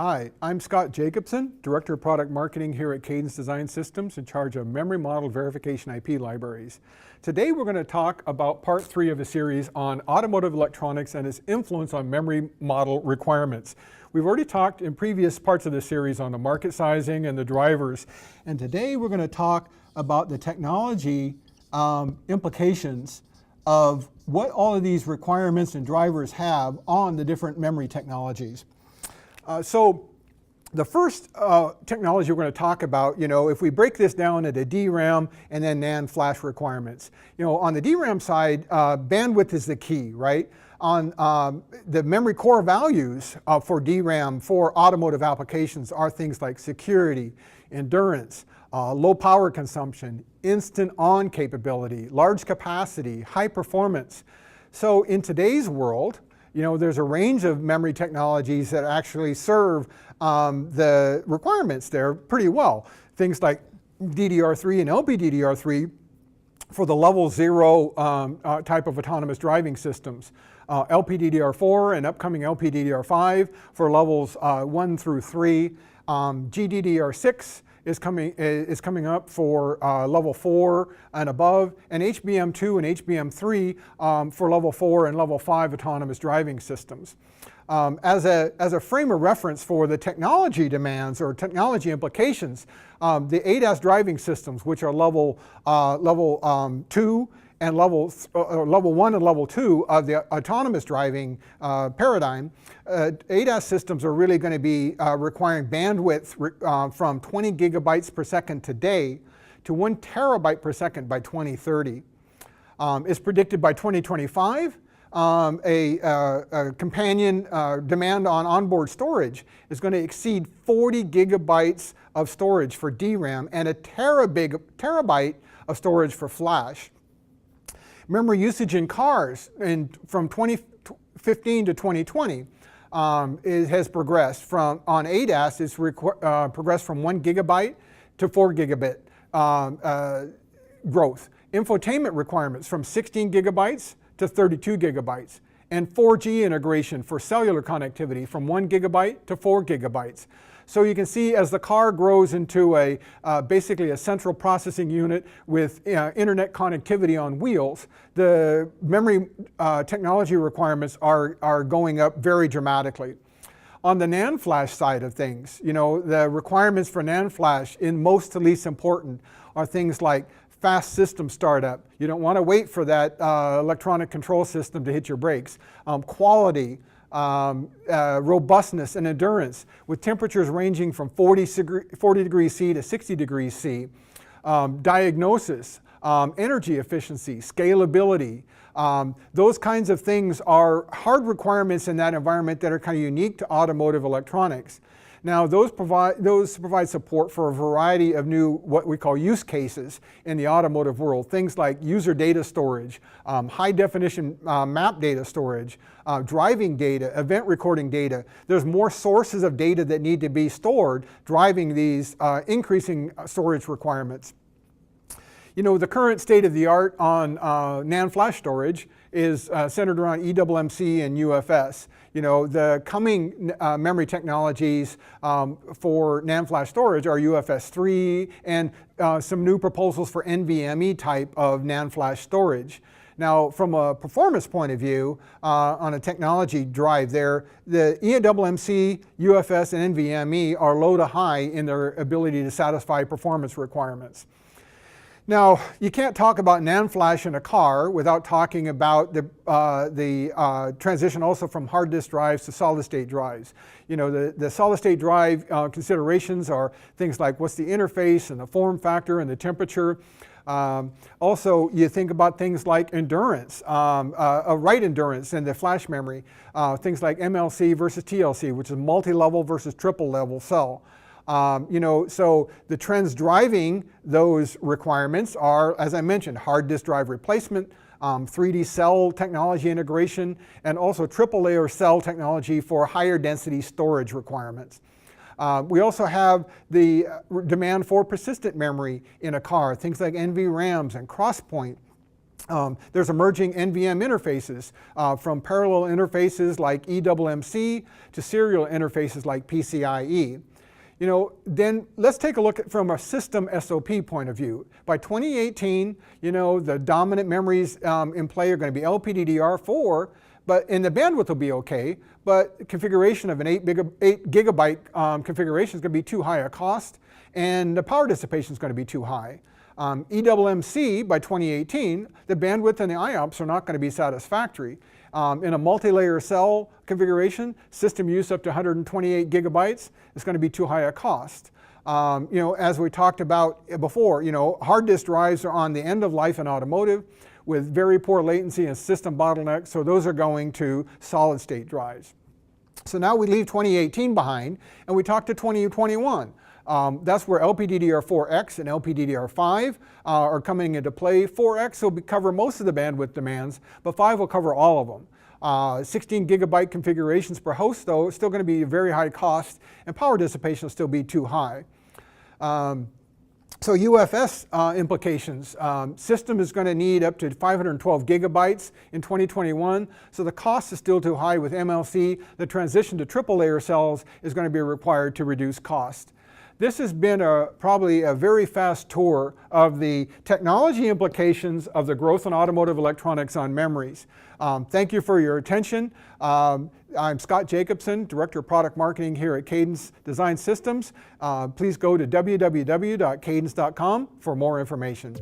Hi, I'm Scott Jacobson, Director of Product Marketing here at Cadence Design Systems, in charge of memory model verification IP libraries. Today we're going to talk about part 3 of a series on automotive electronics and its influence on memory model requirements. We've already talked in previous parts of the series on the market sizing and the drivers, and today we're going to talk about the technology implications of what all of these requirements and drivers have on the different memory technologies. So the first technology we're going to talk about, if we break this down into DRAM and then NAND flash requirements, on the DRAM side, bandwidth is the key, right? On the memory core values for DRAM for automotive applications are things like security, endurance, low power consumption, instant on capability, large capacity, high performance. So in today's world, there's a range of memory technologies that actually serve the requirements there pretty well. Things like DDR3 and LPDDR3 for the level 0 type of autonomous driving systems. LPDDR4 and upcoming LPDDR5 for levels 1 through 3. GDDR6 is coming up for level 4 and above, and HBM2 and HBM3 for level 4 and level 5 autonomous driving systems. As a frame of reference for the technology demands or technology implications, the ADAS driving systems, which are level 2 and level 1 and level 2 of the autonomous driving paradigm, ADAS systems are really going to be requiring bandwidth from 20 gigabytes per second today to 1 terabyte per second by 2030. It's predicted by 2025 a companion demand on onboard storage is going to exceed 40 gigabytes of storage for DRAM and a terabyte of storage for flash. Memory usage in cars from 2015 to 2020 has progressed from, on ADAS, it's progressed from 1 gigabyte to 4 gigabit growth. Infotainment requirements from 16 gigabytes to 32 gigabytes. And 4G integration for cellular connectivity from 1 gigabyte to 4 gigabytes. So you can see as the car grows into basically a central processing unit with internet connectivity on wheels, the memory technology requirements are going up very dramatically. On the NAND flash side of things, the requirements for NAND flash, in most to least important, are things like fast system startup. You don't want to wait for that electronic control system to hit your brakes. Quality, robustness and endurance with temperatures ranging from 40 degrees C to 60 degrees C. Diagnosis, energy efficiency, scalability. Those kinds of things are hard requirements in that environment that are kind of unique to automotive electronics. Now, those provide support for a variety of new, what we call use cases in the automotive world. Things like user data storage, high definition map data storage, driving data, event recording data. There's more sources of data that need to be stored, driving these increasing storage requirements. The current state of the art on NAND flash storage is centered around eMMC and UFS. The coming memory technologies for NAND flash storage are UFS 3 and some new proposals for NVMe type of NAND flash storage. Now, from a performance point of view, on a technology drive there, the eMMC, UFS, and NVMe are low to high in their ability to satisfy performance requirements. Now, you can't talk about NAND flash in a car without talking about the transition also from hard disk drives to solid state drives. The solid state drive considerations are things like what's the interface and the form factor and the temperature. Also, you think about things like endurance, write endurance in the flash memory. Things like MLC versus TLC, which is multi-level versus triple-level cell. So the trends driving those requirements are, as I mentioned, hard disk drive replacement, 3D cell technology integration, and also triple layer cell technology for higher density storage requirements. We also have the demand for persistent memory in a car, things like NVRAMs and Crosspoint. There's emerging NVM interfaces, from parallel interfaces like eMMC to serial interfaces like PCIe. Then let's take a look at from a system SOP point of view. By 2018, the dominant memories in play are going to be LPDDR4, and the bandwidth will be okay, but configuration of an 8 gigabyte configuration is going to be too high a cost, and the power dissipation is going to be too high. eMMC by 2018, the bandwidth and the IOPS are not going to be satisfactory. In a multi-layer cell configuration, system use up to 128 gigabytes is going to be too high a cost. As we talked about before, hard disk drives are on the end of life in automotive with very poor latency and system bottlenecks, so those are going to solid state drives. So now we leave 2018 behind and we talk to 2021. That's where LPDDR4X and LPDDR5 are coming into play. 4X will cover most of the bandwidth demands, but 5 will cover all of them. 16 gigabyte configurations per host, though, is still going to be a very high cost, and power dissipation will still be too high. So UFS implications. System is going to need up to 512 gigabytes in 2021, so the cost is still too high with MLC. The transition to triple layer cells is going to be required to reduce cost. This has been probably a very fast tour of the technology implications of the growth in automotive electronics on memories. Thank you for your attention. I'm Scott Jacobson, Director of Product Marketing here at Cadence Design Systems. Please go to www.cadence.com for more information.